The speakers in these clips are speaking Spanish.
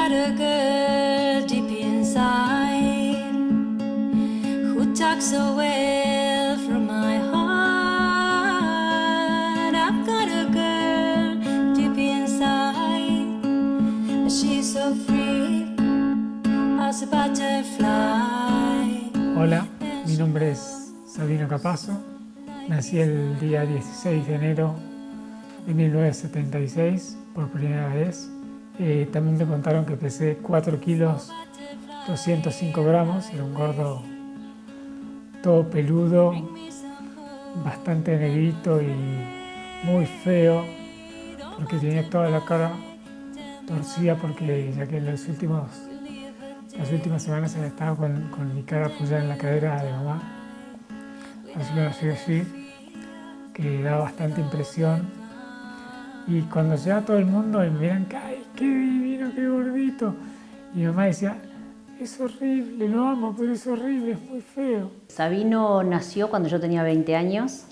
got a girl deep inside who talks so well from my heart. I've got a girl deep inside, and she's so free as a butterfly. Hola, mi nombre es Sabino Capazo. Nací el día 16 de enero de 1976 por primera vez. También me contaron que pesé 4 kilos 205 gramos, era un gordo todo peludo, bastante negrito y muy feo, porque tenía toda la cara torcida, porque ya que las últimas semanas había estado con mi cara apoyada en la cadera de mamá. Así que nací así, que da bastante impresión. Y cuando llega todo el mundo y me miran, ¡ay, qué divino, qué gordito! Y mi mamá decía, es horrible, lo amo, pero es horrible, es muy feo. Sabino nació cuando yo tenía 20 años,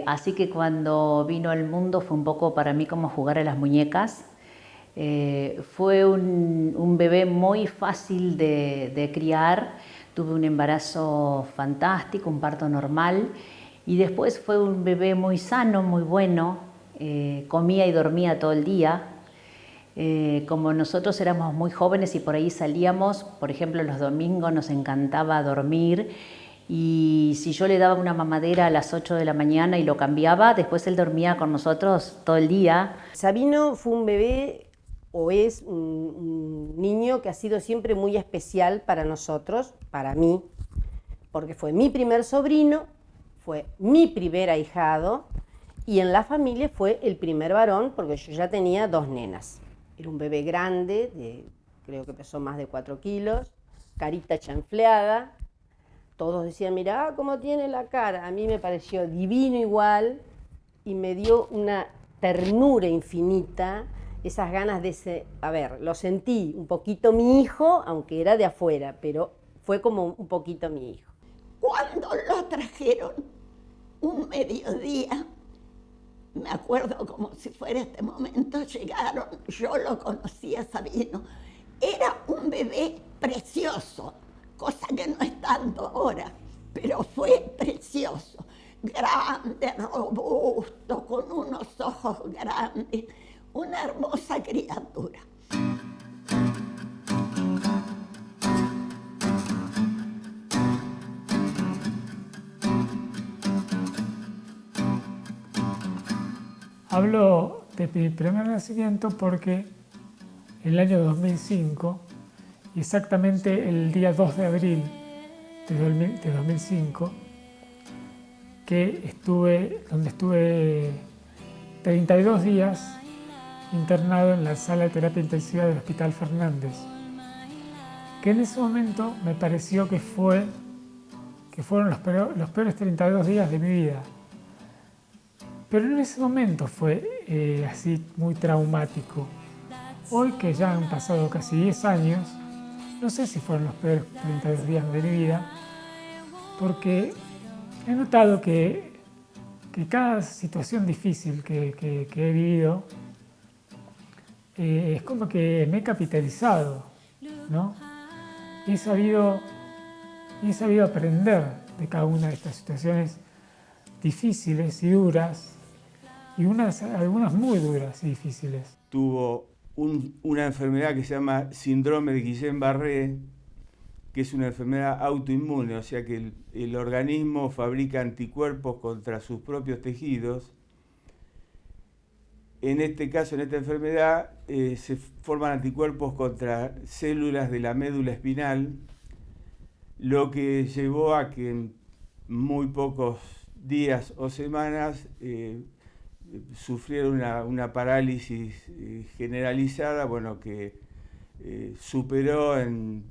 así que cuando vino al mundo fue un poco para mí como jugar a las muñecas. Fue un bebé muy fácil de criar, tuve un embarazo fantástico, un parto normal, y después fue un bebé muy sano, muy bueno. Comía y dormía todo el día. Como nosotros éramos muy jóvenes y por ahí salíamos, por ejemplo los domingos nos encantaba dormir, y si yo le daba una mamadera a las 8 de la mañana y lo cambiaba, después él dormía con nosotros todo el día. Sabino fue un bebé, o es un niño que ha sido siempre muy especial para nosotros, para mí, porque fue mi primer sobrino, fue mi primer ahijado, y en la familia fue el primer varón, porque yo ya tenía 2 nenas. Era un bebé grande, creo que pesó más de 4 kilos, carita chanfleada. Todos decían, mirá cómo tiene la cara. A mí me pareció divino igual, y me dio una ternura infinita, esas ganas de lo sentí un poquito mi hijo, aunque era de afuera, pero fue como un poquito mi hijo. Cuando lo trajeron un mediodía, me acuerdo como si fuera este momento, llegaron, yo lo conocía, Sabino. Era un bebé precioso, cosa que no es tanto ahora, pero fue precioso. Grande, robusto, con unos ojos grandes, una hermosa criatura. Hablo de mi primer nacimiento porque en el año 2005, exactamente el día 2 de abril de 2005, donde estuve 32 días internado en la sala de terapia intensiva del Hospital Fernández, que en ese momento me pareció que fueron los peores 32 días de mi vida. Pero en ese momento fue así muy traumático. Hoy, que ya han pasado casi 10 años, no sé si fueron los peores 32 días de mi vida, porque he notado que cada situación difícil que he vivido es como que me he capitalizado, ¿no? Y he sabido aprender de cada una de estas situaciones difíciles y duras, y algunas muy duras y difíciles. Tuvo una enfermedad que se llama síndrome de Guillain-Barré, que es una enfermedad autoinmune, o sea que el organismo fabrica anticuerpos contra sus propios tejidos. En este caso, en esta enfermedad, se forman anticuerpos contra células de la médula espinal, lo que llevó a que en muy pocos días o semanas sufrieron una parálisis generalizada, bueno, que superó en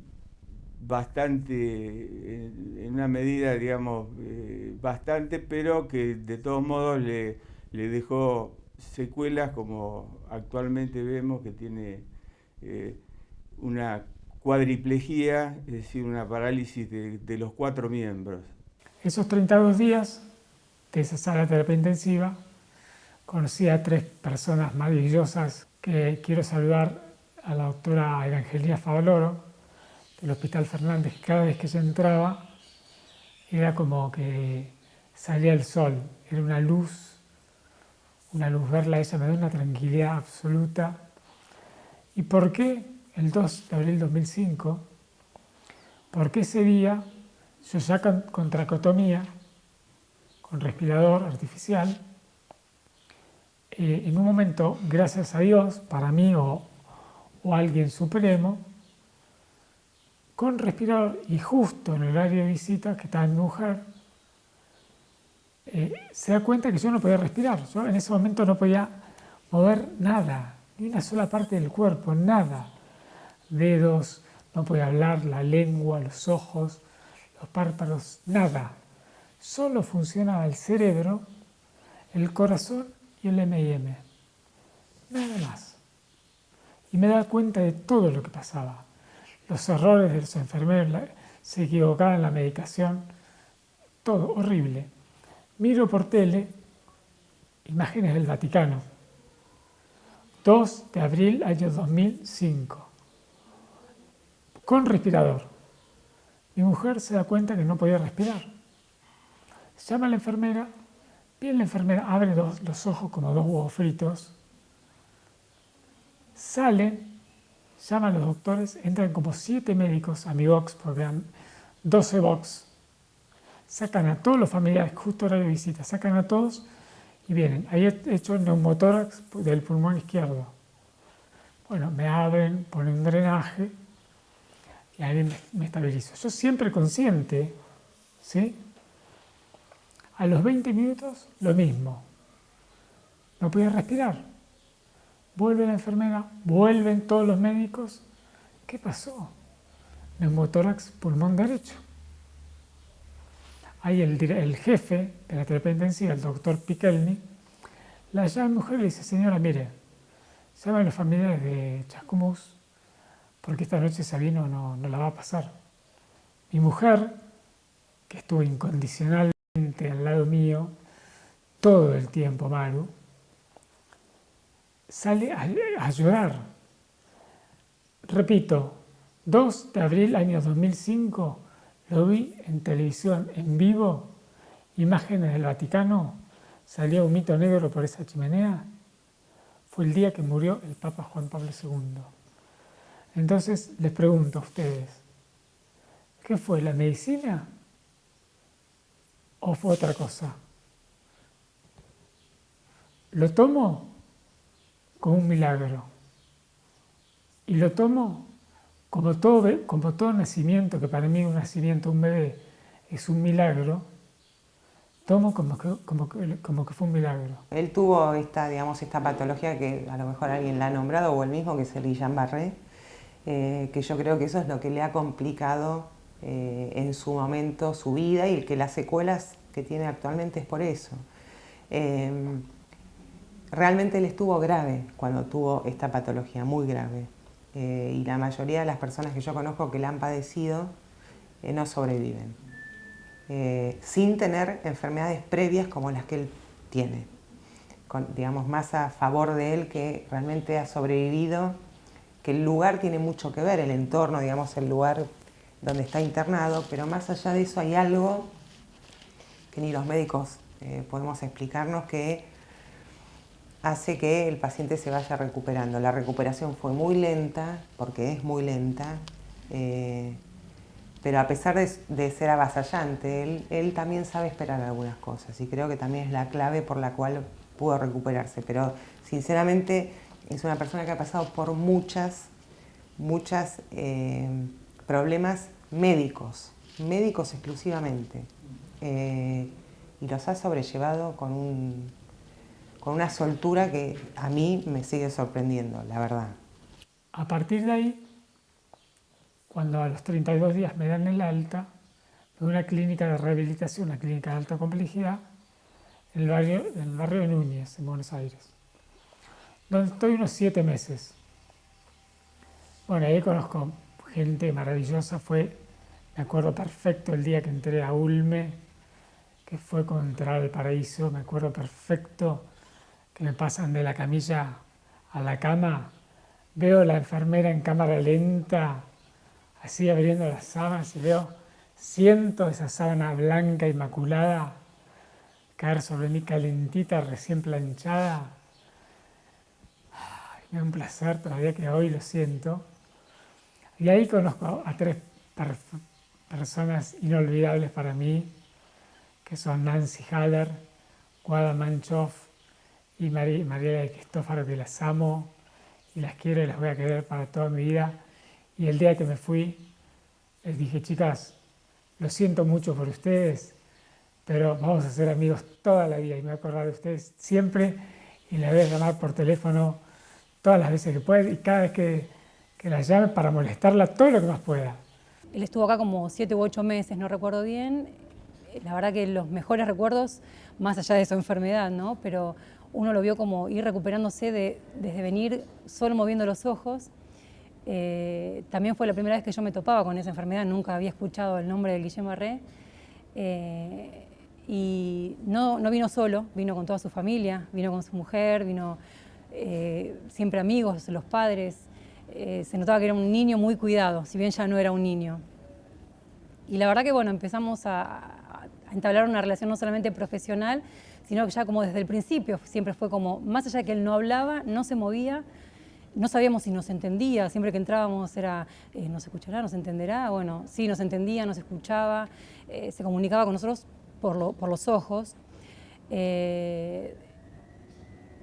una medida, digamos, bastante, pero que de todos modos le dejó secuelas, como actualmente vemos que tiene una cuadriplegia, es decir, una parálisis de los 4 miembros. Esos 32 días de esa sala de terapia intensiva conocí a 3 personas maravillosas que quiero saludar a la doctora Evangelina Favaloro del Hospital Fernández, que cada vez que ella entraba era como que salía el sol, era una luz verla a ella me da una tranquilidad absoluta. ¿Y por qué el 2 de abril de 2005? Porque ese día yo ya con tracotomía, con respirador artificial, en un momento, gracias a Dios, para mí o alguien supremo, con respirador y justo en el horario de visita, que estaba mi mujer, se da cuenta que yo no podía respirar. Yo en ese momento no podía mover nada, ni una sola parte del cuerpo, nada. Dedos, no podía hablar, la lengua, los ojos, los párpados, nada. Solo funcionaba el cerebro, el corazón y el M&M. Nada más. Y me daba cuenta de todo lo que pasaba. Los errores de los enfermeros, se equivocaban en la medicación, todo horrible. Miro por tele imágenes del Vaticano. 2 de abril, año 2005. Con respirador. Mi mujer se da cuenta que no podía respirar. Llama a la enfermera. Bien, la enfermera abre los ojos como 2 huevos fritos. Salen, llaman a los doctores, entran como 7 médicos a mi box, porque eran 12 box. Sacan a todos los familiares, justo horario de visita, sacan a todos y vienen. Ahí he hecho el neumotórax del pulmón izquierdo. Bueno, me abren, ponen un drenaje y ahí me estabilizo. Yo siempre consciente, ¿sí? A los 20 minutos, lo mismo. No podía respirar. Vuelve la enfermera, vuelven todos los médicos. ¿Qué pasó? Neumotórax pulmón derecho. Ahí el jefe de la terapia intensiva, el doctor Pikelny, la llama a mi mujer y le dice: señora, mire, llama a los familiares de Chascomús porque esta noche Sabino no la va a pasar. Mi mujer, que estuvo incondicionalmente al lado mío todo el tiempo, Maru, sale a llorar. Repito, 2 de abril año 2005, lo vi en televisión en vivo, imágenes del Vaticano, salía un humito negro por esa chimenea. Fue el día que murió el Papa Juan Pablo II. Entonces les pregunto a ustedes, ¿qué fue, la medicina o fue otra cosa? Lo tomo como un milagro y lo tomo como todo nacimiento, que para mí un nacimiento, un bebé, es un milagro. Tomo como que fue un milagro. Él tuvo esta patología que a lo mejor alguien la ha nombrado, o el mismo, que es el Guillain-Barré, que yo creo que eso es lo que le ha complicado en su momento su vida, y que las secuelas que tiene actualmente es por eso. Realmente él estuvo grave cuando tuvo esta patología, muy grave. Y la mayoría de las personas que yo conozco que la han padecido no sobreviven. Sin tener enfermedades previas como las que él tiene. Digamos, más a favor de él, que realmente ha sobrevivido, que el lugar tiene mucho que ver, el entorno, digamos, el lugar donde está internado, pero más allá de eso hay algo que ni los médicos podemos explicarnos, que hace que el paciente se vaya recuperando. La recuperación fue muy lenta, porque es muy lenta, pero a pesar de ser avasallante, él también sabe esperar algunas cosas, y creo que también es la clave por la cual pudo recuperarse. Pero sinceramente es una persona que ha pasado por muchos problemas médicos exclusivamente, y los ha sobrellevado con una soltura que a mí me sigue sorprendiendo, la verdad. A partir de ahí, cuando a los 32 días me dan el alta, de una clínica de rehabilitación, una clínica de alta complejidad, en el barrio de Núñez, en Buenos Aires, donde estoy unos 7 meses. Bueno, ahí conozco gente maravillosa. Me acuerdo perfecto el día que entré a Ulme, que fue como entrar al paraíso. Me acuerdo perfecto que me pasan de la camilla a la cama veo la enfermera en cámara lenta, así abriendo las sábanas y siento esa sábana blanca inmaculada caer sobre mí calentita, recién planchada. Ay, me da un placer todavía que hoy lo siento. Y ahí conozco a tres personas inolvidables para mí, que son Nancy Haller, Guada Manchoff y Mariela de Cristófaro, que las amo y las quiero y las voy a querer para toda mi vida. Y el día que me fui, les dije, chicas, lo siento mucho por ustedes, pero vamos a ser amigos toda la vida y me voy a acordar de ustedes siempre y las voy a llamar por teléfono todas las veces que pueda y cada vez que las llame para molestarla todo lo que más pueda. Él estuvo acá como 7 u 8 meses, no recuerdo bien. La verdad que los mejores recuerdos, más allá de su enfermedad, ¿no? Pero uno lo vio como ir recuperándose desde venir solo moviendo los ojos. También fue la primera vez que yo me topaba con esa enfermedad, nunca había escuchado el nombre de Guillain-Barré. Y no vino solo, vino con toda su familia, vino con su mujer, vino siempre amigos, los padres. Se notaba que era un niño muy cuidado, si bien ya no era un niño. Y la verdad que bueno, empezamos a entablar una relación no solamente profesional, sino que ya como desde el principio siempre fue como, más allá de que él no hablaba, no se movía, no sabíamos si nos entendía, siempre que entrábamos era, ¿nos escuchará, nos entenderá? Bueno, sí, nos entendía, nos escuchaba, se comunicaba con nosotros por los ojos. Él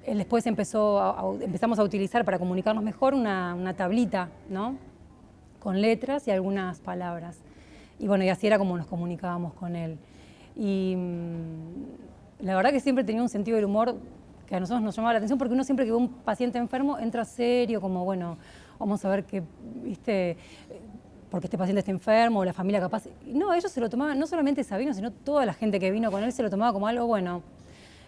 después empezamos a utilizar para comunicarnos mejor una tablita, ¿no? Con letras y algunas palabras. Y bueno, y así era como nos comunicábamos con él. Y la verdad que siempre tenía un sentido del humor que a nosotros nos llamaba la atención, porque uno siempre que ve un paciente enfermo entra serio, como bueno, vamos a ver qué, ¿viste? Porque este paciente está enfermo, o la familia capaz. Y no, ellos se lo tomaban, no solamente Sabino, sino toda la gente que vino con él se lo tomaba como algo, bueno,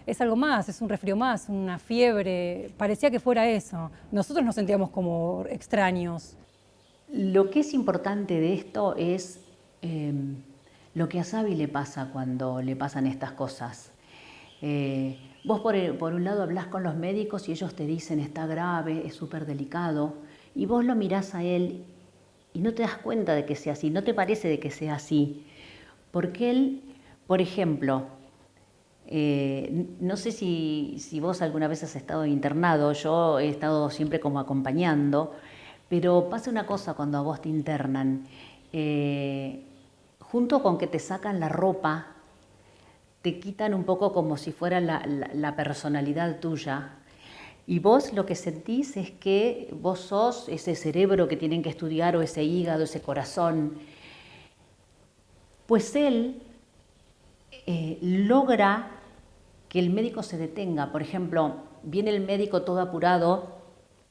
es algo más, es un resfrío más, una fiebre, parecía que fuera eso. Nosotros nos sentíamos como extraños. Lo que es importante de esto es lo que a Sabi le pasa cuando le pasan estas cosas. Vos por un lado hablás con los médicos y ellos te dicen está grave, es súper delicado, y vos lo mirás a él y no te das cuenta de que sea así, no te parece de que sea así. Porque él, por ejemplo, no sé si vos alguna vez has estado internado, yo he estado siempre como acompañando, pero pasa una cosa cuando a vos te internan. Junto con que te sacan la ropa, te quitan un poco como si fuera la personalidad tuya. Y vos lo que sentís es que vos sos ese cerebro que tienen que estudiar, o ese hígado, ese corazón. Pues él logra que el médico se detenga. Por ejemplo, viene el médico todo apurado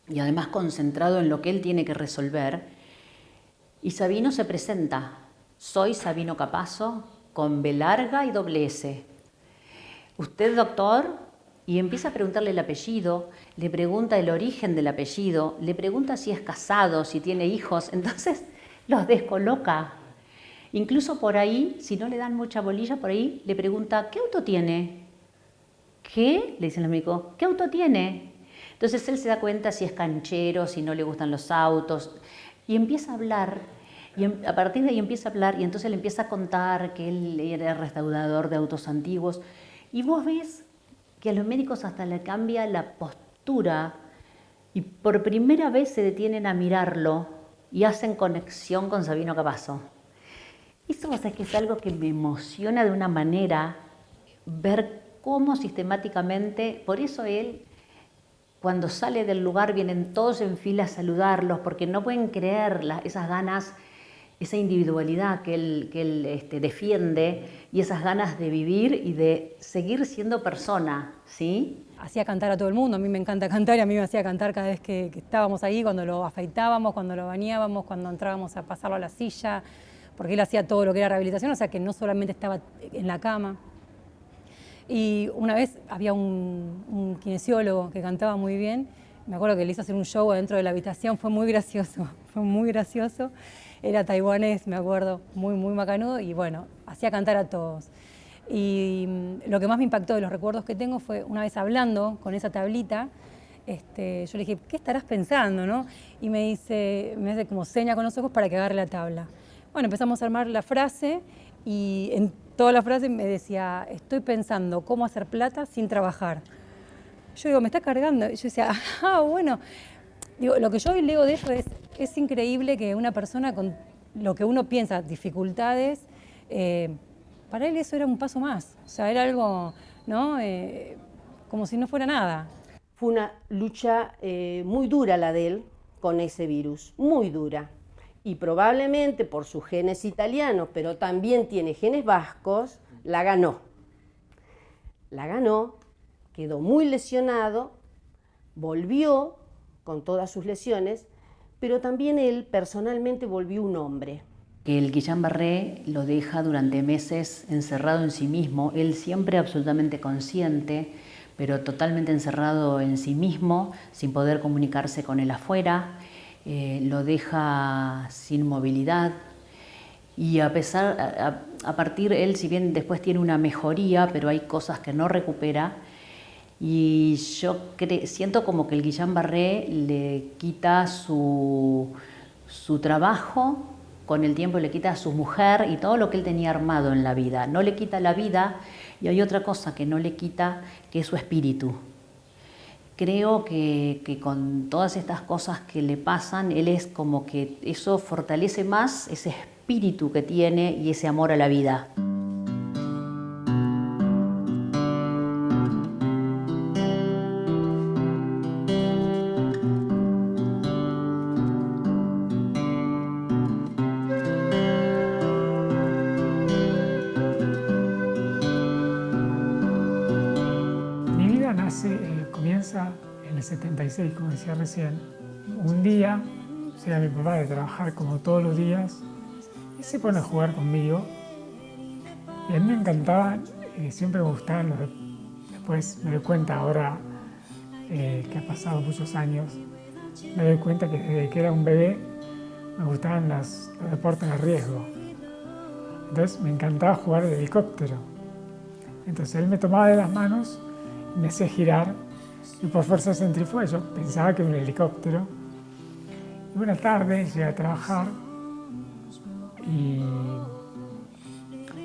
y además concentrado en lo que él tiene que resolver, y Sabino se presenta. Soy Sabino Capasso, con B larga y doble S. ¿Usted, doctor? Y empieza a preguntarle el apellido, le pregunta el origen del apellido, le pregunta si es casado, si tiene hijos. Entonces los descoloca. Incluso por ahí, si no le dan mucha bolilla, por ahí le pregunta, ¿qué auto tiene? ¿Qué? Le dicen los médicos, ¿qué auto tiene? Entonces él se da cuenta si es canchero, si no le gustan los autos, y empieza a hablar. Y a partir de ahí empieza a hablar, y entonces le empieza a contar que él era restaurador de autos antiguos. Y vos ves que a los médicos hasta le cambia la postura, y por primera vez se detienen a mirarlo y hacen conexión con Sabino Capasso. Eso es que es algo que me emociona de una manera, ver cómo sistemáticamente, por eso él, cuando sale del lugar, vienen todos en fila a saludarlos, porque no pueden creer esas ganas, esa individualidad que él defiende, y esas ganas de vivir y de seguir siendo persona, ¿sí? Hacía cantar a todo el mundo, a mí me encanta cantar y a mí me hacía cantar cada vez que estábamos ahí, cuando lo afeitábamos, cuando lo bañábamos, cuando entrábamos a pasarlo a la silla, porque él hacía todo lo que era rehabilitación, o sea que no solamente estaba en la cama. Y una vez había un kinesiólogo que cantaba muy bien, me acuerdo que le hizo hacer un show adentro de la habitación, fue muy gracioso, era taiwanés, me acuerdo, muy macanudo, y bueno, hacía cantar a todos. Y lo que más me impactó de los recuerdos que tengo fue una vez hablando con esa tablita, Yo le dije, ¿qué estarás pensando, no? Y me hace como seña con los ojos para que agarre la tabla. Bueno, empezamos a armar la frase y en toda la frase me decía, estoy pensando cómo hacer plata sin trabajar. Yo digo, me está cargando. Y yo decía, bueno. Digo, lo que yo leo de ello es increíble que una persona con lo que uno piensa, dificultades, para él eso era un paso más. O sea, era algo, ¿no? Como si no fuera nada. Fue una lucha muy dura la de él con ese virus, muy dura. Y probablemente por sus genes italianos, pero también tiene genes vascos, la ganó. La ganó, quedó muy lesionado, volvió con todas sus lesiones, pero también él personalmente volvió un hombre. El Guillain-Barré lo deja durante meses encerrado en sí mismo, él siempre absolutamente consciente, pero totalmente encerrado en sí mismo, sin poder comunicarse con el afuera, lo deja sin movilidad. Y a partir, él si bien después tiene una mejoría, pero hay cosas que no recupera, y yo siento como que el Guillain-Barré le quita su trabajo, con el tiempo le quita a su mujer y todo lo que él tenía armado en la vida. No le quita la vida y hay otra cosa que no le quita, que es su espíritu. Creo que con todas estas cosas que le pasan, él es como que eso fortalece más ese espíritu que tiene y ese amor a la vida. Comienza en el 76, como decía recién. Un día llega mi papá de trabajar como todos los días y se pone a jugar conmigo. Y a mí me encantaban, siempre me gustaban después me doy cuenta ahora que ha pasado muchos años, me doy cuenta que desde que era un bebé me gustaban los deportes de riesgo. Entonces me encantaba jugar de helicóptero. Entonces él me tomaba de las manos y me hacía girar y por fuerza centrífuga yo pensaba que era un helicóptero. Y una tarde llegué a trabajar y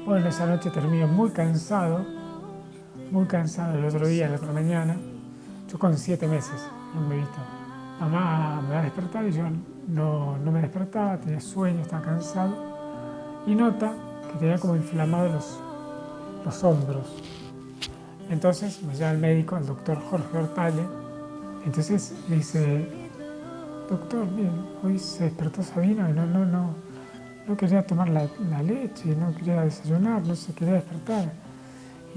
bueno, esa noche terminé muy cansado el otro día, la otra mañana, yo con 7 meses, un bebito. Mamá me va a despertar y yo no me despertaba, tenía sueño, estaba cansado y nota que tenía como inflamados los hombros. Entonces me lleva al médico, al doctor Jorge Hortale. Entonces le dice, doctor, bien, hoy se despertó Sabino y no quería tomar la leche, no quería desayunar, no se quería despertar.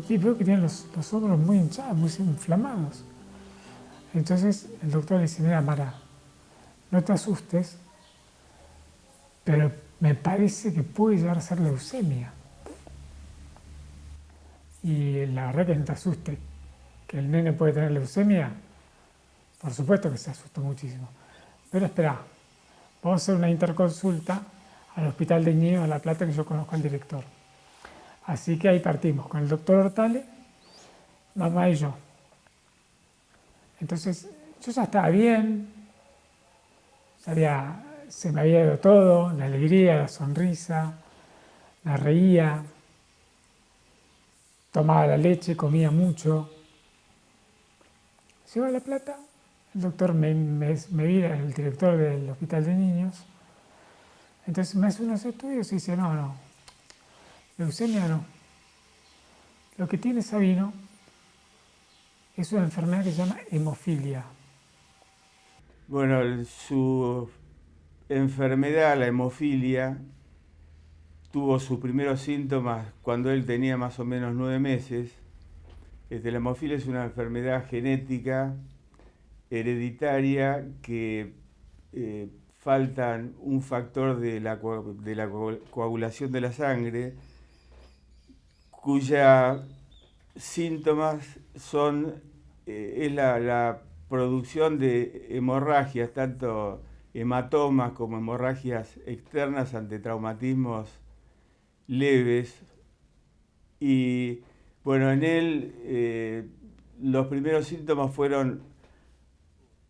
Y veo que tiene los hombros muy hinchados, muy inflamados. Entonces el doctor le dice, mira Mara, no te asustes, pero me parece que puede llegar a ser leucemia. Y la verdad que no te asuste, que el nene puede tener leucemia, por supuesto que se asustó muchísimo. Pero espera, vamos a hacer una interconsulta al Hospital de Niños de La Plata, que yo conozco al director. Así que ahí partimos con el doctor Hortale, mamá y yo. Entonces yo ya estaba bien, se me había ido todo, la alegría, la sonrisa, la reía. Tomaba la leche, comía mucho. Llego a La Plata, el doctor me mira, el director del Hospital de Niños. Entonces me hace unos estudios y dice, no, leucemia no. Lo que tiene Sabino es una enfermedad que se llama hemofilia. Bueno, su enfermedad, la hemofilia, tuvo sus primeros síntomas cuando él tenía más o menos 9 meses. La hemofilia es una enfermedad genética, hereditaria, que faltan un factor de la coagulación de la sangre, cuyos síntomas es la producción de hemorragias, tanto hematomas como hemorragias externas ante traumatismos leves. Y bueno, en él los primeros síntomas fueron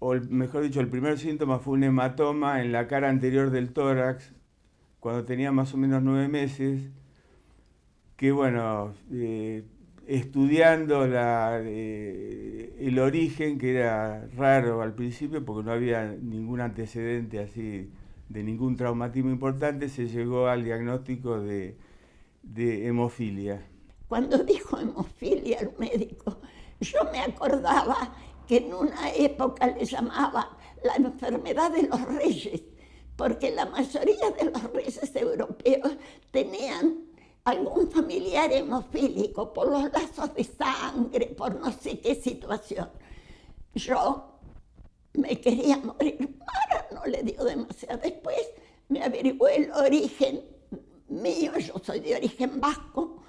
o mejor dicho, el primer síntoma fue un hematoma en la cara anterior del tórax, cuando tenía más o menos 9 meses, que bueno, estudiando el origen, que era raro al principio porque no había ningún antecedente así de ningún traumatismo importante, se llegó al diagnóstico de hemofilia. Cuando dijo hemofilia el médico, yo me acordaba que en una época le llamaban la enfermedad de los reyes, porque la mayoría de los reyes europeos tenían algún familiar hemofílico por los lazos de sangre, por no sé qué situación. Yo me quería morir, ahora no le dio demasiado. Después me averiguó el origen mío, yo soy de origen vasco.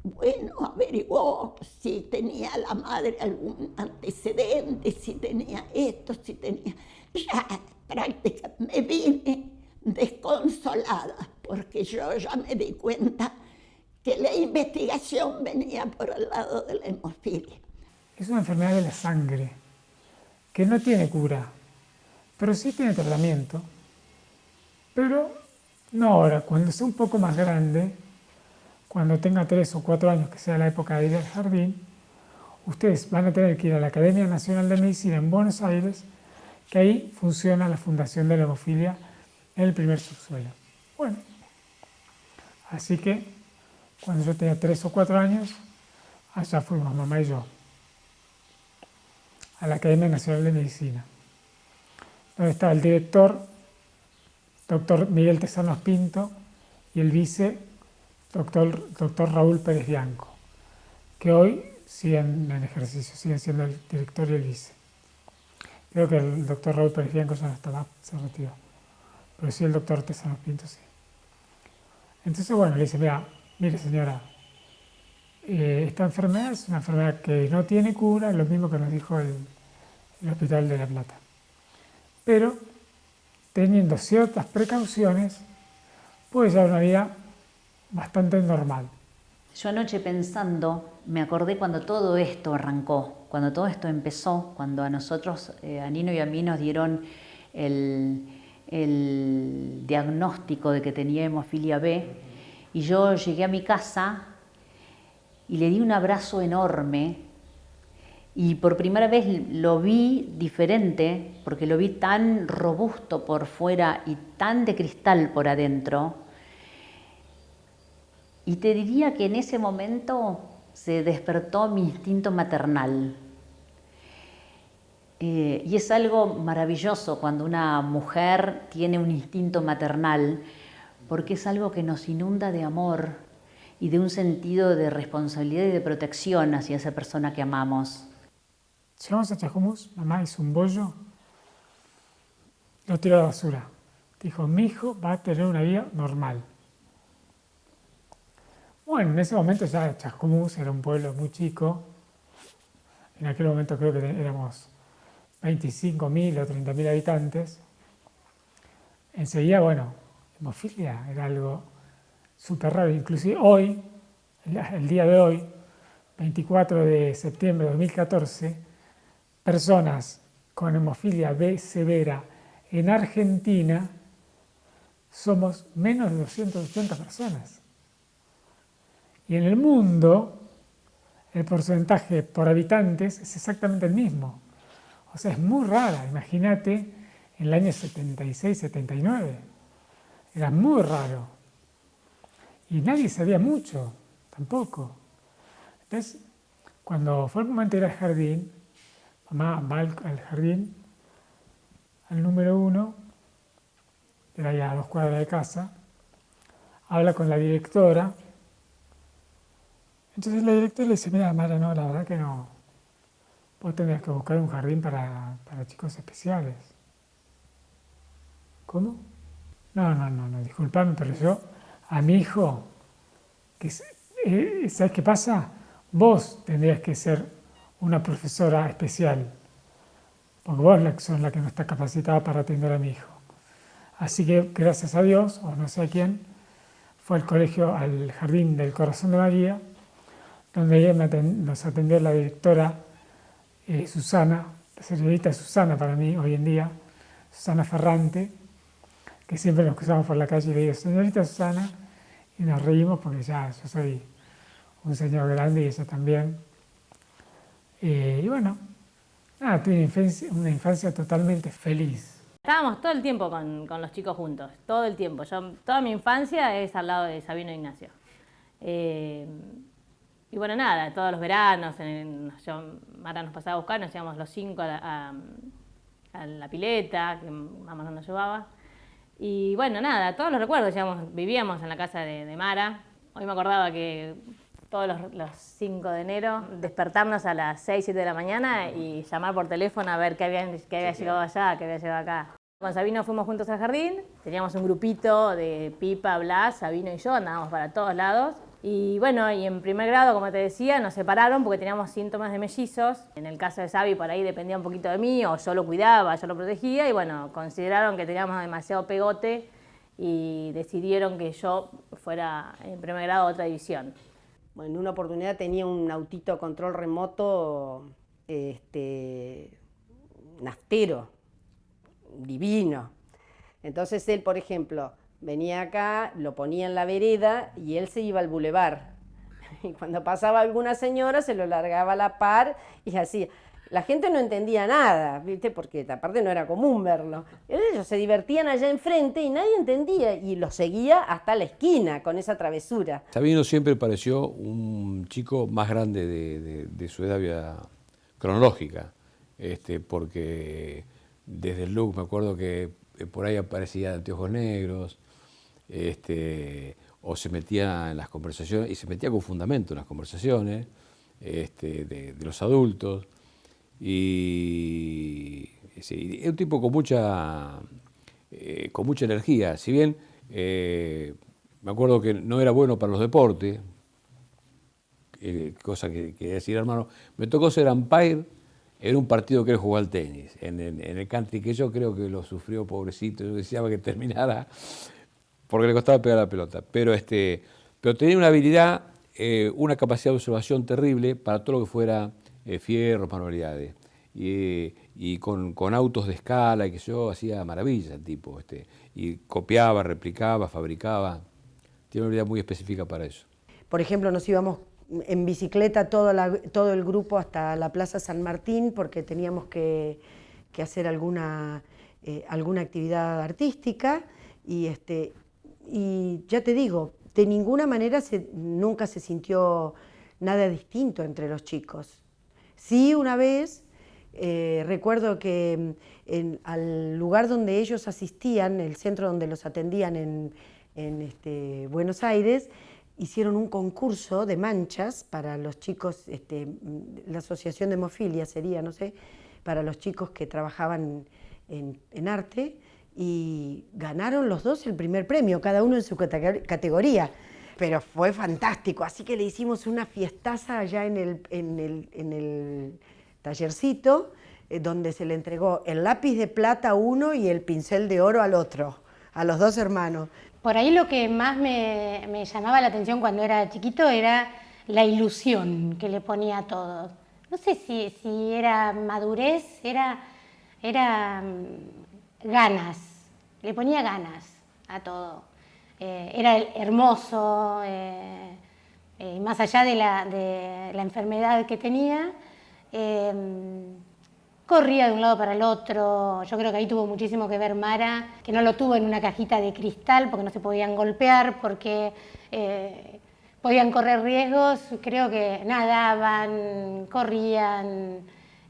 Bueno, averiguó si tenía la madre algún antecedente, si tenía esto, si tenía... Ya prácticamente me vine desconsolada, porque yo ya me di cuenta que la investigación venía por el lado de la hemofilia. Es una enfermedad de la sangre que no tiene cura, pero sí tiene tratamiento. Pero no ahora, cuando sea un poco más grande, cuando tenga 3 o 4 años, que sea la época de ir al jardín, ustedes van a tener que ir a la Academia Nacional de Medicina en Buenos Aires, que ahí funciona la Fundación de la Hemofilia en el primer subsuelo. Bueno, así que cuando yo tenía 3 o 4 años, allá fuimos mamá y yo a la Academia Nacional de Medicina, donde estaba el director, doctor Miguel Tesanos Pinto, y el vice, doctor Raúl Pérez Bianco, que hoy siguen en ejercicio, siguen siendo el director y el vice. Creo que el doctor Raúl Pérez Bianco ya no estaba, se retiró, pero sí el doctor Tesanos Pinto sí. Entonces, bueno, le dice, mire señora, esta enfermedad es una enfermedad que no tiene cura, es lo mismo que nos dijo el Hospital de La Plata. Pero, teniendo ciertas precauciones, puede llevar una vida bastante normal. Yo anoche pensando, me acordé cuando todo esto arrancó, cuando todo esto empezó, cuando a nosotros, a Nino y a mí nos dieron el diagnóstico de que tenía hemofilia B, y yo llegué a mi casa y le di un abrazo enorme, y por primera vez lo vi diferente, porque lo vi tan robusto por fuera y tan de cristal por adentro. Y te diría que en ese momento se despertó mi instinto maternal. Y es algo maravilloso cuando una mujer tiene un instinto maternal, porque es algo que nos inunda de amor y de un sentido de responsabilidad y de protección hacia esa persona que amamos. Llegamos a Chascomús, mamá hizo un bollo, lo tiró a la basura. Dijo, mi hijo va a tener una vida normal. Bueno, en ese momento ya Chascomús era un pueblo muy chico. En aquel momento creo que éramos 25.000 o 30.000 habitantes. Enseguida, bueno, hemofilia era algo súper raro. Inclusive hoy, el día de hoy, 24 de septiembre de 2014, personas con hemofilia B severa en Argentina somos menos de 280 personas. Y en el mundo, el porcentaje por habitantes es exactamente el mismo. O sea, es muy rara. Imagínate, en el año 76, 79. Era muy raro. Y nadie sabía mucho, tampoco. Entonces, cuando fue el momento de ir al jardín, mamá va al jardín, al número 1, era allá a 2 cuadras de casa, habla con la directora. Entonces la directora le dice, mira, Mara, no, la verdad que no. Vos tendrías que buscar un jardín para chicos especiales. ¿Cómo? No, disculpame, pero yo, a mi hijo, ¿sabes qué pasa? Vos tendrías que ser una profesora especial, porque vos sos la que no está capacitada para atender a mi hijo. Así que, gracias a Dios, o no sé a quién, fue al colegio, al Jardín del Corazón de María, donde ella nos atendió la directora Susana, la señorita Susana para mí hoy en día, Susana Ferrante, que siempre nos cruzamos por la calle y le digo, señorita Susana, y nos reímos porque ya yo soy un señor grande y ella también. Y bueno, nada, tuve una infancia totalmente feliz. Estábamos todo el tiempo con los chicos juntos, todo el tiempo. Toda mi infancia es al lado de Sabino e Ignacio. Y bueno, nada, todos los veranos, Mara nos pasaba a buscar, nos íbamos los 5 a la pileta, que mamá no nos llevaba. Y bueno, nada, todos los recuerdos, vivíamos en la casa de Mara. Hoy me acordaba que todos los 5 de enero, despertarnos a las 6, 7 de la mañana y llamar por teléfono a ver qué había llegado allá, qué había llegado acá. Con Sabino fuimos juntos al jardín, teníamos un grupito de Pipa, Blas, Sabino y yo, andábamos para todos lados. Y bueno, y en primer grado, como te decía, nos separaron porque teníamos síntomas de mellizos. En el caso de Sabi, por ahí dependía un poquito de mí, o yo lo cuidaba, yo lo protegía, y bueno, consideraron que teníamos demasiado pegote y decidieron que yo fuera en primer grado a otra división. Bueno, en una oportunidad tenía un autito control remoto naftero, divino. Entonces él, por ejemplo, venía acá, lo ponía en la vereda y él se iba al bulevar. Y cuando pasaba alguna señora se lo largaba a la par y así. La gente no entendía nada, ¿viste? Porque aparte no era común verlo. Ellos se divertían allá enfrente y nadie entendía y lo seguía hasta la esquina con esa travesura. Sabino siempre pareció un chico más grande de su edad cronológica, porque desde el look me acuerdo que por ahí aparecía de anteojos negros, o se metía en las conversaciones, y se metía con fundamento en las conversaciones de los adultos. Y sí, es un tipo con mucha energía. Si bien me acuerdo que no era bueno para los deportes, cosa que quería decir, hermano, me tocó ser umpire en un partido que él jugó al tenis, en el country, que yo creo que lo sufrió, pobrecito. Yo deseaba que terminara porque le costaba pegar la pelota. Pero tenía una habilidad, una capacidad de observación terrible para todo lo que fuera fierros, manualidades. Y con autos de escala, y que yo hacía maravillas el tipo. Y copiaba, replicaba, fabricaba. Tiene una habilidad muy específica para eso. Por ejemplo, nos íbamos en bicicleta todo el grupo hasta la Plaza San Martín porque teníamos que hacer alguna actividad artística y ya te digo, de ninguna manera nunca se sintió nada distinto entre los chicos. Sí, una vez recuerdo que al lugar donde ellos asistían, el centro donde los atendían en Buenos Aires, hicieron un concurso de manchas para los chicos, la Asociación de Hemofilia sería, no sé, para los chicos que trabajaban en arte, y ganaron los dos el primer premio, cada uno en su categoría. Pero fue fantástico, así que le hicimos una fiestaza allá en el tallercito, donde se le entregó el lápiz de plata a uno y el pincel de oro al otro, a los dos hermanos. Por ahí lo que más me llamaba la atención cuando era chiquito era la ilusión que le ponía a todo. No sé si era madurez, era ganas, le ponía ganas a todo. Era hermoso, más allá de la enfermedad que tenía, corría de un lado para el otro. Yo creo que ahí tuvo muchísimo que ver Mara, que no lo tuvo en una cajita de cristal porque no se podían golpear, porque podían correr riesgos. Creo que nadaban, corrían,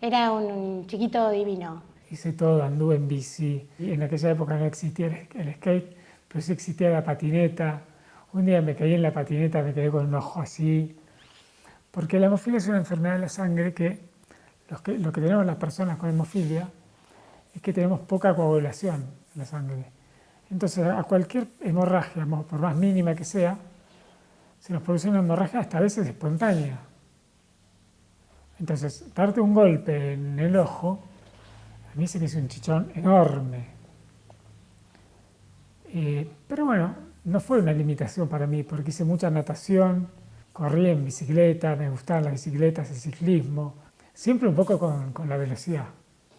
era un chiquito divino. Hice todo, anduve en bici, y en aquella época no existía el skate, pero sí existía la patineta. Un día me caí en la patineta, me quedé con un ojo así, porque la hemofilia es una enfermedad de la sangre que lo que tenemos las personas con hemofilia es que tenemos poca coagulación en la sangre. Entonces a cualquier hemorragia, por más mínima que sea, se nos produce una hemorragia hasta a veces espontánea. Entonces, darte un golpe en el ojo, a mí se me hizo un chichón enorme. Pero bueno, no fue una limitación para mí, porque hice mucha natación, corrí en bicicleta, me gustaban las bicicletas, el ciclismo, siempre un poco con la velocidad.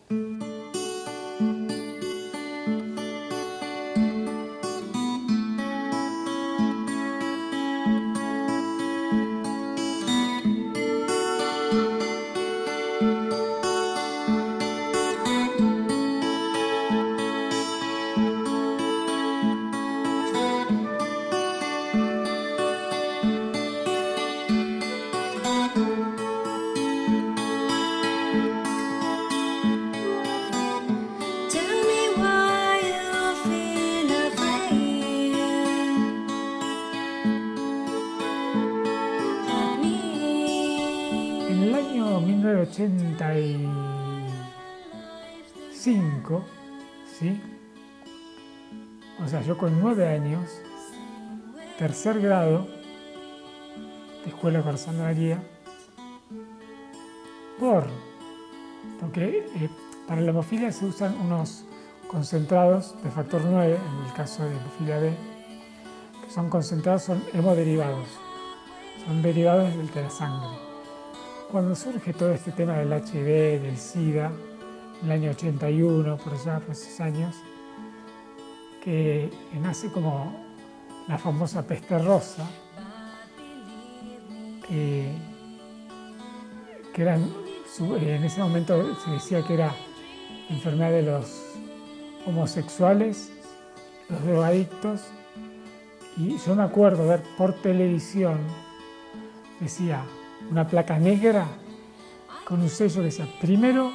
Tell me why you feel afraid of me. En el año 1985, ¿sí? O sea, yo con 9 años, tercer grado de Escuela Corazón de María, porque para la hemofilia se usan unos concentrados de factor 9, en el caso de hemofilia B, que son concentrados, son hemoderivados, son derivados de la sangre. Cuando surge todo este tema del HIV, del SIDA, en el año 81, por allá, por esos años, que nace como la famosa peste rosa, que eran, en ese momento se decía que era enfermedad de los homosexuales, los drogadictos, y yo me acuerdo ver por televisión, decía una placa negra con un sello que decía primero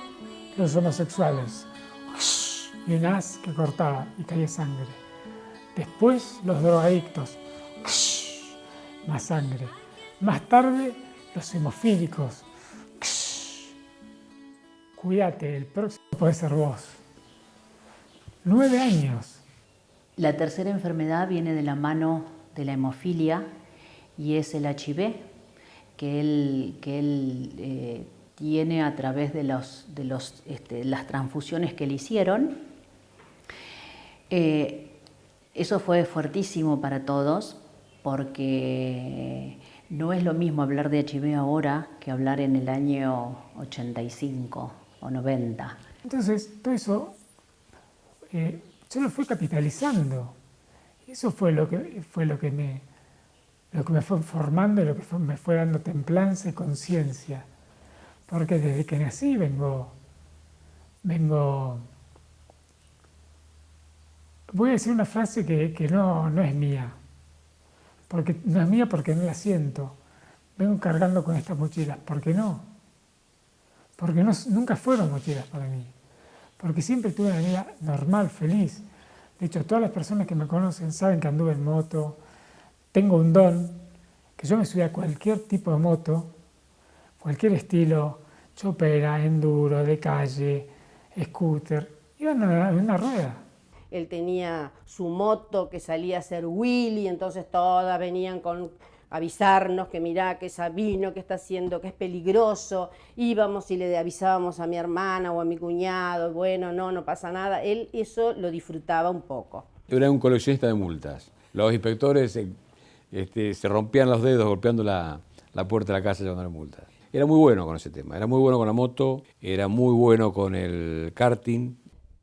los homosexuales, y un haz que cortaba y caía sangre, después los drogadictos, más sangre, más tarde los hemofílicos. Cuídate, el próximo puede ser vos. 9 años. La tercera enfermedad viene de la mano de la hemofilia y es el HIV, que él tiene a través de las transfusiones que le hicieron. Eso fue fuertísimo para todos porque no es lo mismo hablar de HIV ahora que hablar en el año 85 o 90. Entonces, todo eso yo lo fui capitalizando. Eso fue lo que me fue formando y lo que me fue dando templanza y conciencia. Porque desde que nací vengo... Voy a decir una frase que no es mía. Porque no es mía porque no la siento. Vengo cargando con estas mochilas. ¿Por qué no? Porque nunca fueron mochilas para mí. Porque siempre tuve una vida normal, feliz. De hecho, todas las personas que me conocen saben que anduve en moto. Tengo un don, que yo me subía a cualquier tipo de moto, cualquier estilo, chopera, enduro, de calle, scooter, iba en una rueda. Él tenía su moto que salía a hacer Willy, entonces todas venían con avisarnos que mirá, que Sabino, que está haciendo, que es peligroso. Íbamos y le avisábamos a mi hermana o a mi cuñado, bueno, no pasa nada. Él eso lo disfrutaba un poco. Era un coleccionista de multas. Los inspectores se rompían los dedos golpeando la puerta de la casa llevando multas. Era muy bueno con ese tema, era muy bueno con la moto, era muy bueno con el karting.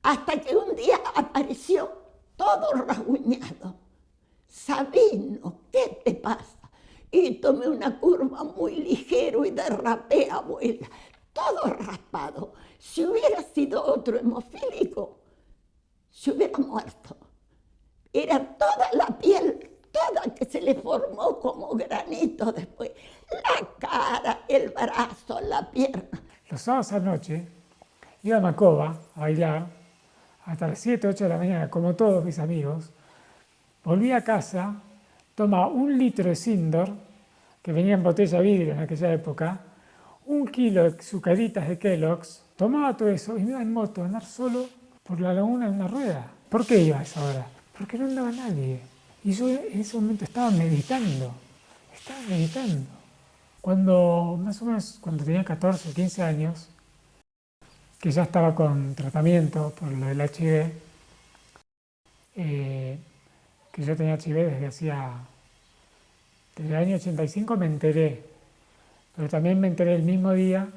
Hasta que un día apareció todo rasguñado. Sabino, ¿qué te pasa? Y tomé una curva muy ligero y derrapé, abuela, todo raspado. Si hubiera sido otro hemofílico, se hubiera muerto. Era toda la piel, toda que se le formó como granito después. La cara, el brazo, la pierna. Los sábados a la noche iba a Macoba a bailar hasta las 7, 8 de la mañana, como todos mis amigos. Volvía a casa, tomaba 1 litro de Sindor, que venía en botella de vidrio en aquella época, 1 kilo de sucaritas de Kellogg's, tomaba todo eso y me iba en moto a andar solo por la laguna en una rueda. ¿Por qué iba a esa hora? Porque no andaba nadie. Y yo en ese momento estaba meditando. Cuando, más o menos, cuando tenía 14 o 15 años, que ya estaba con tratamiento por lo del HIV, que yo tenía HIV desde el año 85 me enteré, pero también me enteré el mismo día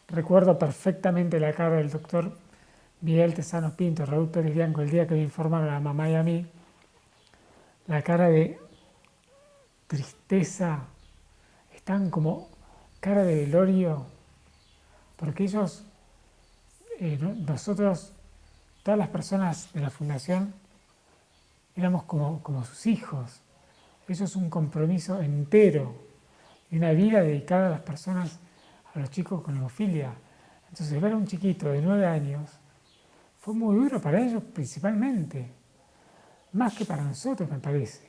Recuerdo perfectamente la cara del doctor Miguel Tesanos Pinto, Raúl Pérez Bianco, el día que me informaron a la mamá y a mí, la cara de tristeza, están como cara de velorio, porque ellos, nosotros, todas las personas de la fundación, éramos como sus hijos. Eso es un compromiso entero y una vida dedicada a las personas, a los chicos con hemofilia. Entonces ver a un chiquito de 9 años fue muy duro para ellos principalmente, más que para nosotros me parece.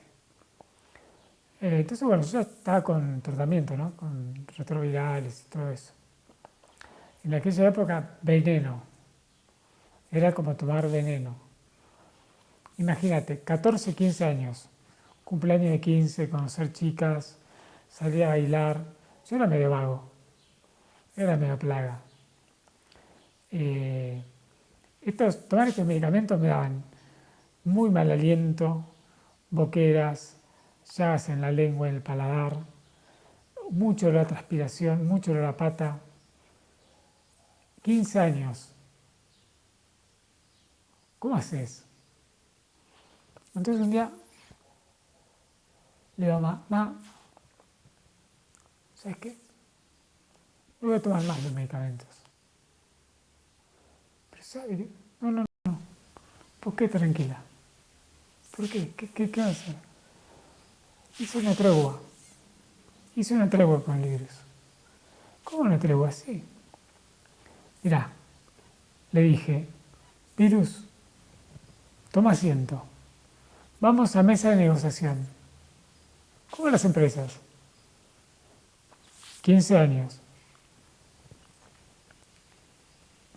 Entonces bueno, yo ya estaba con tratamiento, ¿no? Con retrovirales y todo eso. En aquella época veneno, era como tomar veneno. Imagínate, 14, 15 años, cumpleaños de 15, conocer chicas, salir a bailar. Yo era medio vago, era medio plaga. Tomar estos medicamentos me daban muy mal aliento, boqueras, llagas en la lengua, en el paladar, mucho olor a transpiración, mucho olor a pata. 15 años. ¿Cómo haces? Entonces un día le digo a mamá, ¿sabes qué? No voy a tomar más los medicamentos. Pero ¿sabes? No. ¿Por qué tranquila? ¿Por qué? ¿Qué va a hacer? Hice una tregua con el virus. ¿Cómo una tregua? Sí. Mirá, le dije, virus, toma asiento. Vamos a mesa de negociación. ¿Cómo las empresas? 15 años.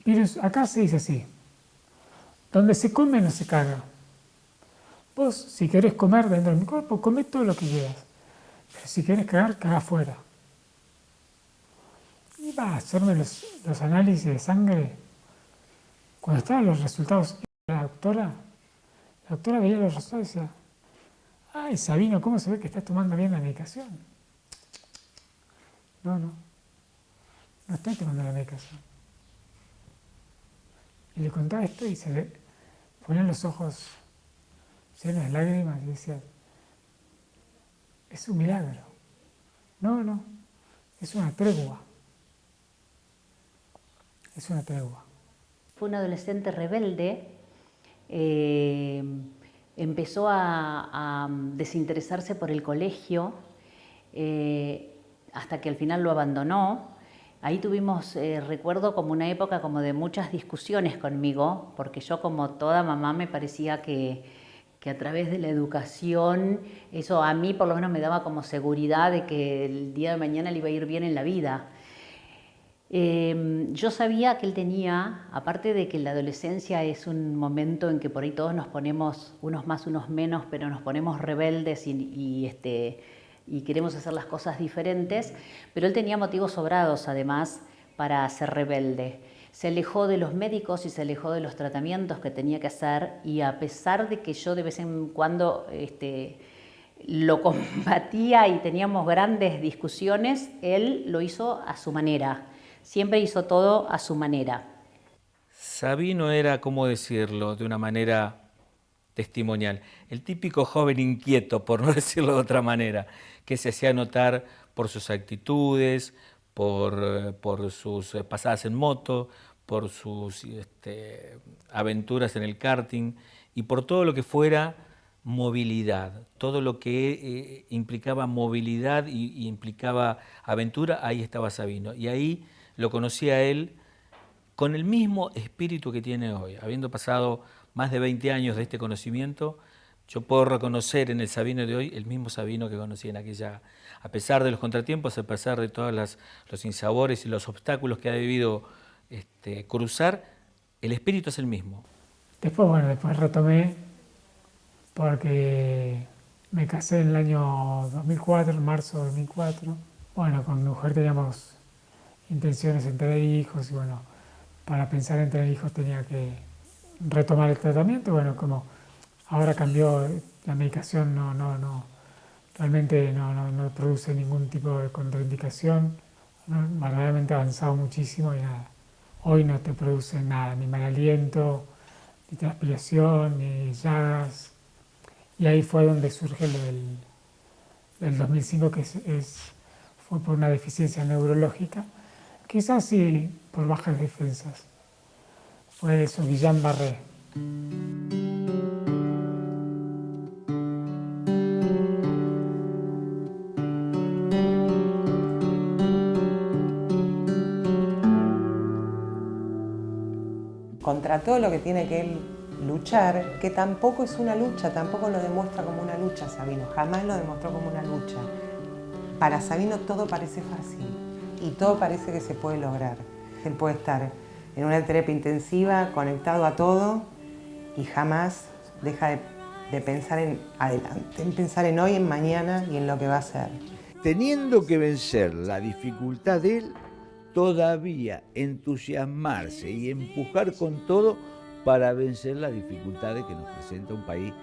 Virus, acá se dice así. Donde se come no se caga. Vos, si querés comer dentro de mi cuerpo, comé todo lo que quieras. Pero si querés cagar, caga afuera. Iba a hacerme los análisis de sangre. Cuando estaban los resultados, la doctora veía los resultados y decía, ay, Sabino, ¿cómo se ve que estás tomando bien la medicación? No estoy tomando la medicación. Y le contaba esto y se le ponían los ojos llenos de lágrimas y decía, es un milagro. No, es una tregua. Es una tregua. Fue un adolescente rebelde, empezó a desinteresarse por el colegio hasta que al final lo abandonó. Ahí tuvimos, recuerdo, como una época como de muchas discusiones conmigo, porque yo, como toda mamá, me parecía que a través de la educación, eso a mí por lo menos me daba como seguridad de que el día de mañana le iba a ir bien en la vida. Yo sabía que él tenía, aparte de que la adolescencia es un momento en que por ahí todos nos ponemos, unos más, unos menos, pero nos ponemos rebeldes y queremos hacer las cosas diferentes, pero él tenía motivos sobrados además para ser rebelde. Se alejó de los médicos y se alejó de los tratamientos que tenía que hacer, y a pesar de que yo de vez en cuando lo combatía y teníamos grandes discusiones, él lo hizo a su manera. Siempre hizo todo a su manera. Sabino era, ¿cómo decirlo?, de una manera testimonial, el típico joven inquieto, por no decirlo de otra manera, que se hacía notar por sus actitudes, por sus pasadas en moto, por sus aventuras en el karting y por todo lo que fuera movilidad, todo lo que implicaba movilidad y implicaba aventura. Ahí estaba Sabino, y ahí lo conocí a él con el mismo espíritu que tiene hoy. Habiendo pasado más de 20 años de este conocimiento, yo puedo reconocer en el Sabino de hoy el mismo Sabino que conocí en aquella, a pesar de los contratiempos, a pesar de todos los sinsabores y los obstáculos que ha debido cruzar, el espíritu es el mismo. Después retomé porque me casé en el año 2004, en marzo de 2004. Bueno, con mi mujer teníamos intenciones en tener hijos y bueno, para pensar en tener hijos tenía que retomar el tratamiento. Bueno, como ahora cambió la medicación, realmente no produce ningún tipo de contraindicación. verdaderamente avanzado muchísimo y nada. Hoy no te produce nada, ni mal aliento, ni transpiración, ni llagas. Y ahí fue donde surge lo del 2005, que fue por una deficiencia neurológica, quizás sí por bajas defensas. Fue eso, Guillain-Barré. Contra todo lo que tiene que él luchar, que tampoco es una lucha, tampoco lo demuestra como una lucha Sabino, jamás lo demostró como una lucha. Para Sabino todo parece fácil y todo parece que se puede lograr. Él puede estar en una terapia intensiva, conectado a todo y jamás deja de pensar en adelante, en pensar en hoy, en mañana y en lo que va a ser. Teniendo que vencer la dificultad de él, todavía entusiasmarse y empujar con todo para vencer las dificultades que nos presenta un país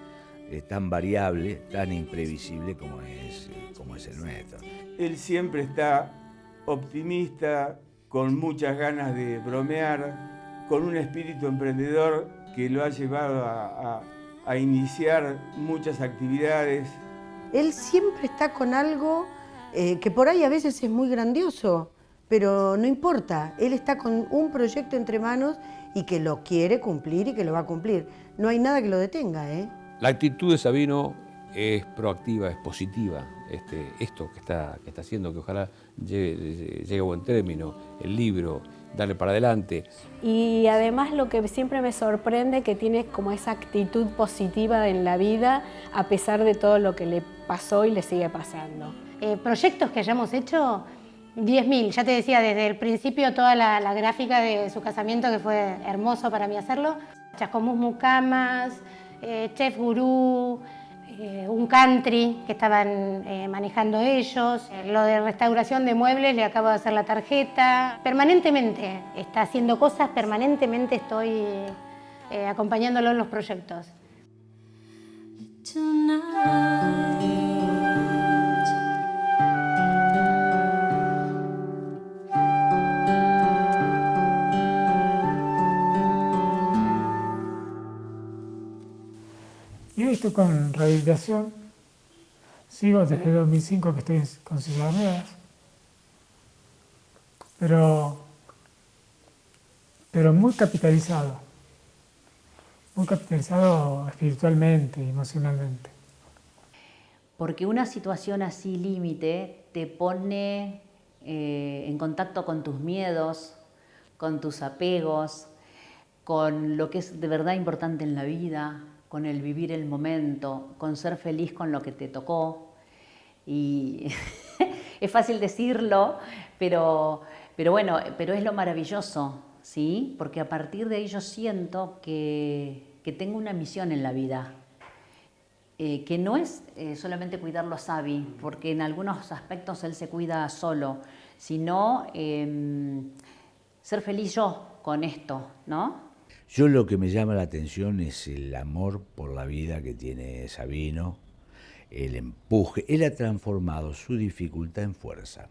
tan variable, tan imprevisible como es el nuestro. Él siempre está optimista, con muchas ganas de bromear, con un espíritu emprendedor que lo ha llevado a iniciar muchas actividades. Él siempre está con algo que por ahí a veces es muy grandioso, pero no importa, él está con un proyecto entre manos y que lo quiere cumplir y que lo va a cumplir. No hay nada que lo detenga, ¿eh? La actitud de Sabino es proactiva, es positiva. Esto que está haciendo, que ojalá llegue a buen término, el libro, darle para adelante. Y además lo que siempre me sorprende que tiene como esa actitud positiva en la vida a pesar de todo lo que le pasó y le sigue pasando. Proyectos que hayamos hecho, 10.000, ya te decía desde el principio toda la gráfica de su casamiento que fue hermoso para mí hacerlo. Chascomús Mucamas, Chef Gurú, un country que estaban manejando ellos, lo de restauración de muebles, le acabo de hacer la tarjeta. Permanentemente está haciendo cosas, permanentemente estoy acompañándolo en los proyectos. Y hoy estoy con rehabilitación, sigo desde 2005 que estoy con silla de ruedas, pero muy capitalizado espiritualmente y emocionalmente. Porque una situación así límite te pone en contacto con tus miedos, con tus apegos, con lo que es de verdad importante en la vida, con el vivir el momento, con ser feliz con lo que te tocó. Y es fácil decirlo, pero es lo maravilloso, ¿sí? Porque a partir de ahí yo siento que tengo una misión en la vida, que no es solamente cuidarlo a Sabi, porque en algunos aspectos él se cuida solo, sino ser feliz yo con esto, ¿no? Yo lo que me llama la atención es el amor por la vida que tiene Sabino, el empuje. Él ha transformado su dificultad en fuerza.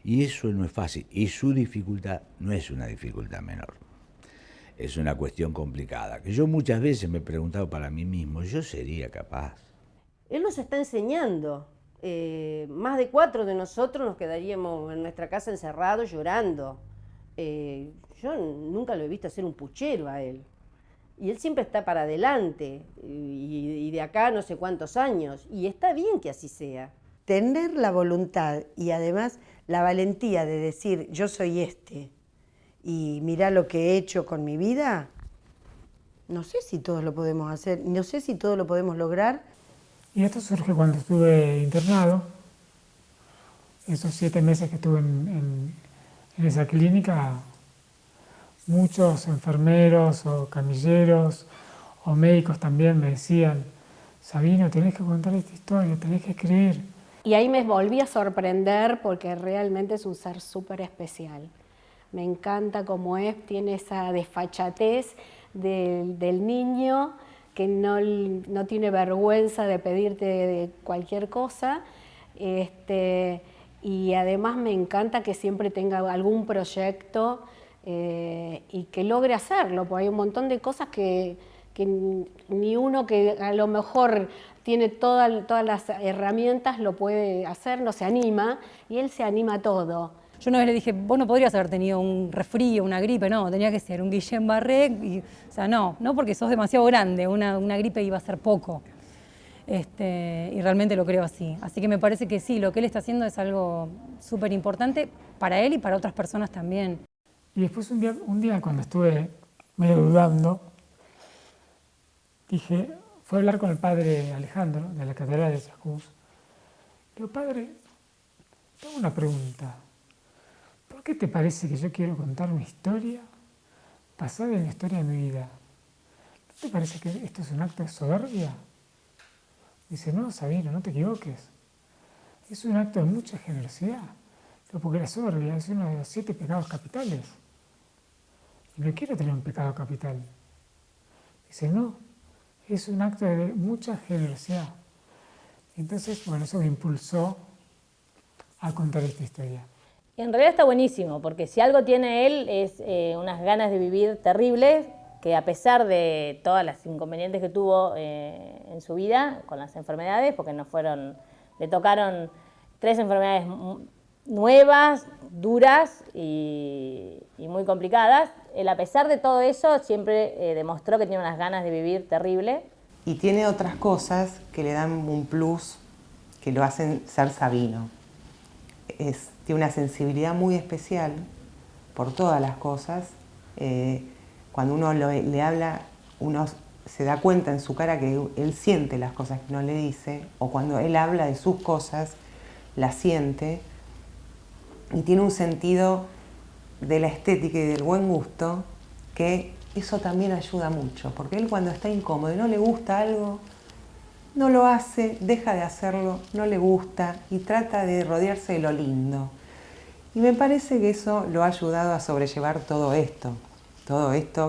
Y eso no es fácil. Y su dificultad no es una dificultad menor. Es una cuestión complicada, que yo muchas veces me he preguntado para mí mismo, ¿yo sería capaz? Él nos está enseñando. Más de 4 de nosotros nos quedaríamos en nuestra casa encerrados llorando. Yo nunca lo he visto hacer un puchero a él. Y él siempre está para adelante, y de acá no sé cuántos años, y está bien que así sea. Tener la voluntad y además la valentía de decir yo soy y mirá lo que he hecho con mi vida, no sé si todos lo podemos hacer, no sé si todos lo podemos lograr. Y esto surge cuando estuve internado, esos 7 meses que estuve en esa clínica. Muchos enfermeros o camilleros o médicos también me decían, Sabino, tenés que contar esta historia, tenés que escribir. Y ahí me volví a sorprender porque realmente es un ser súper especial. Me encanta cómo es, tiene esa desfachatez del niño que no tiene vergüenza de pedirte cualquier cosa. y además me encanta que siempre tenga algún proyecto y que logre hacerlo, porque hay un montón de cosas que ni uno que a lo mejor tiene todas las herramientas lo puede hacer, no se anima, y él se anima a todo. Yo una vez le dije, vos no podrías haber tenido un resfrío, una gripe, no, tenía que ser un Guillain-Barré, o sea, no porque sos demasiado grande, una gripe iba a ser poco. Y realmente lo creo así. Así que me parece que sí, lo que él está haciendo es algo súper importante para él y para otras personas también. Y después un día cuando estuve medio dudando, fue a hablar con el padre Alejandro de la Catedral de Chascomús. Le digo, padre, tengo una pregunta. ¿Por qué te parece que yo quiero contar una historia basada en la historia de mi vida? ¿No te parece que esto es un acto de soberbia? Dice, no, Sabino, no te equivoques. Es un acto de mucha generosidad. Porque la soberbia es uno de los 7 pecados capitales. Y no quiero tener un pecado capital. Dice, no, es un acto de mucha generosidad. Entonces, bueno, eso me impulsó a contar esta historia. En realidad está buenísimo, porque si algo tiene él es unas ganas de vivir terribles, que a pesar de todas las inconvenientes que tuvo en su vida con las enfermedades, porque le tocaron 3 enfermedades nuevas, duras y muy complicadas, él a pesar de todo eso siempre demostró que tiene unas ganas de vivir terrible. Y tiene otras cosas que le dan un plus, que lo hacen ser Sabino. Tiene una sensibilidad muy especial por todas las cosas. Cuando uno le habla, uno se da cuenta en su cara que él siente las cosas que uno le dice, o cuando él habla de sus cosas, las siente, y tiene un sentido de la estética y del buen gusto, que eso también ayuda mucho, porque él cuando está incómodo y no le gusta algo, no lo hace, deja de hacerlo, no le gusta y trata de rodearse de lo lindo. Y me parece que eso lo ha ayudado a sobrellevar todo esto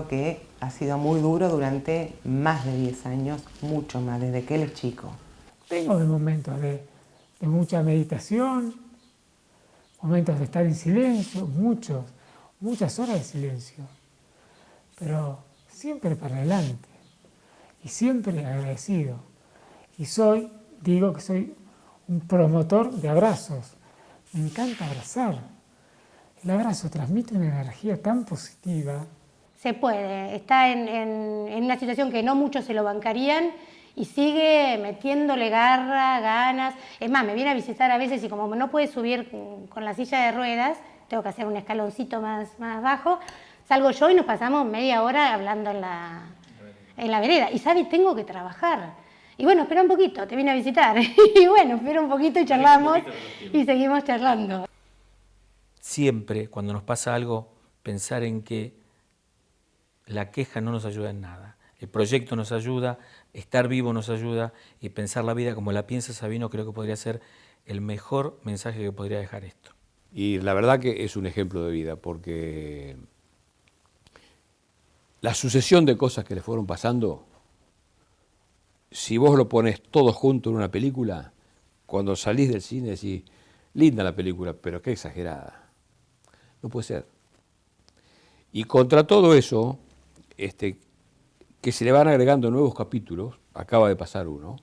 que ha sido muy duro durante más de 10 años, mucho más, desde que él es chico. Tengo momentos de mucha meditación, momentos de estar en silencio, muchas horas de silencio, pero siempre para adelante y siempre agradecido. Y digo que soy un promotor de abrazos. Me encanta abrazar. El abrazo transmite una energía tan positiva. Se puede, está en una situación que no muchos se lo bancarían y sigue metiéndole garra, ganas. Es más, me viene a visitar a veces y como no puede subir con la silla de ruedas, tengo que hacer un escaloncito más bajo, salgo yo y nos pasamos media hora hablando en la vereda. Y sabe, tengo que trabajar. Y bueno, espera un poquito, te vine a visitar. Y bueno, espera un poquito y charlamos y seguimos charlando. Siempre, cuando nos pasa algo, pensar en que la queja no nos ayuda en nada. El proyecto nos ayuda, estar vivo nos ayuda, y pensar la vida como la piensa Sabino creo que podría ser el mejor mensaje que podría dejar esto. Y la verdad que es un ejemplo de vida, porque la sucesión de cosas que le fueron pasando, si vos lo pones todo junto en una película, cuando salís del cine decís, linda la película, pero qué exagerada. No puede ser. Y contra todo eso, que se le van agregando nuevos capítulos, acaba de pasar uno,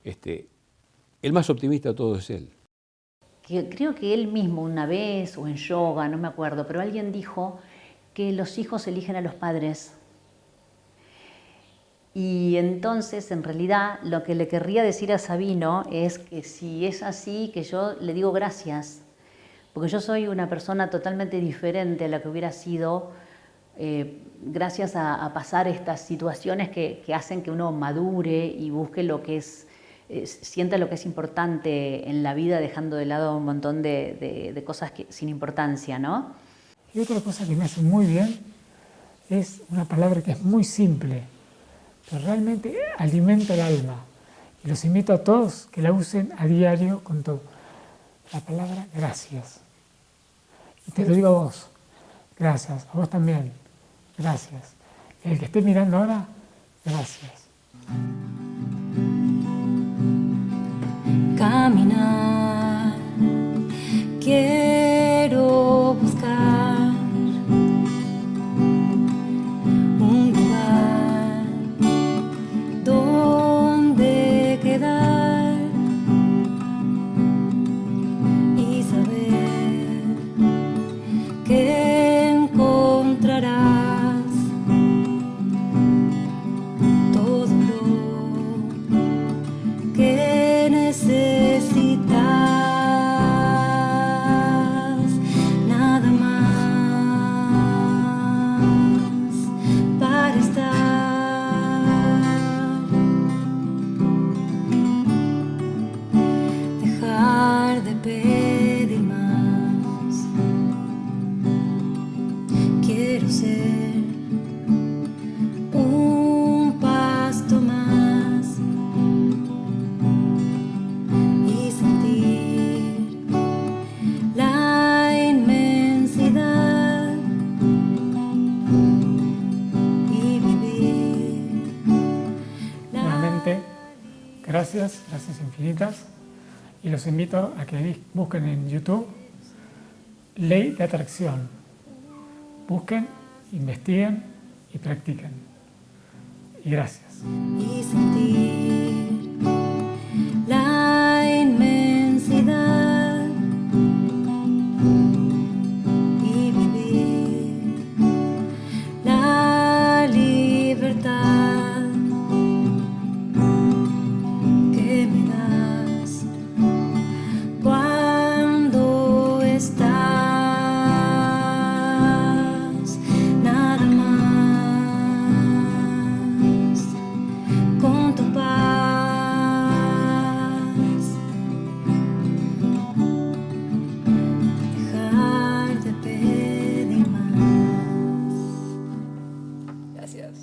el más optimista de todos es él. Creo que él mismo una vez, o en yoga, no me acuerdo, pero alguien dijo que los hijos eligen a los padres. Y entonces, en realidad, lo que le querría decir a Sabino es que si es así, que yo le digo gracias, porque yo soy una persona totalmente diferente a la que hubiera sido gracias a pasar estas situaciones que hacen que uno madure y busque lo que es, sienta lo que es importante en la vida, dejando de lado un montón de cosas sin importancia, ¿no? Y otra cosa que me hace muy bien es una palabra que es muy simple, pero realmente alimenta el alma. Y los invito a todos que la usen a diario con todo. La palabra gracias. Y te lo digo a vos, gracias, a vos también, gracias. El que esté mirando ahora, gracias. Caminar quiero buscar un lugar donde quedar y saber que encontrarás todo lo que necesitas, nada más para estar, dejar de pedir más. Quiero ser un pasto más y sentir la inmensidad y vivir. Nuevamente, gracias infinitas. Y los invito a que busquen en YouTube Ley de Atracción. Busquen, investiguen y practiquen. Y gracias. Y sentir la inmensidad y vivir la libertad que me das cuando estás, nada más con tu paz, dejar de pedir más. Gracias.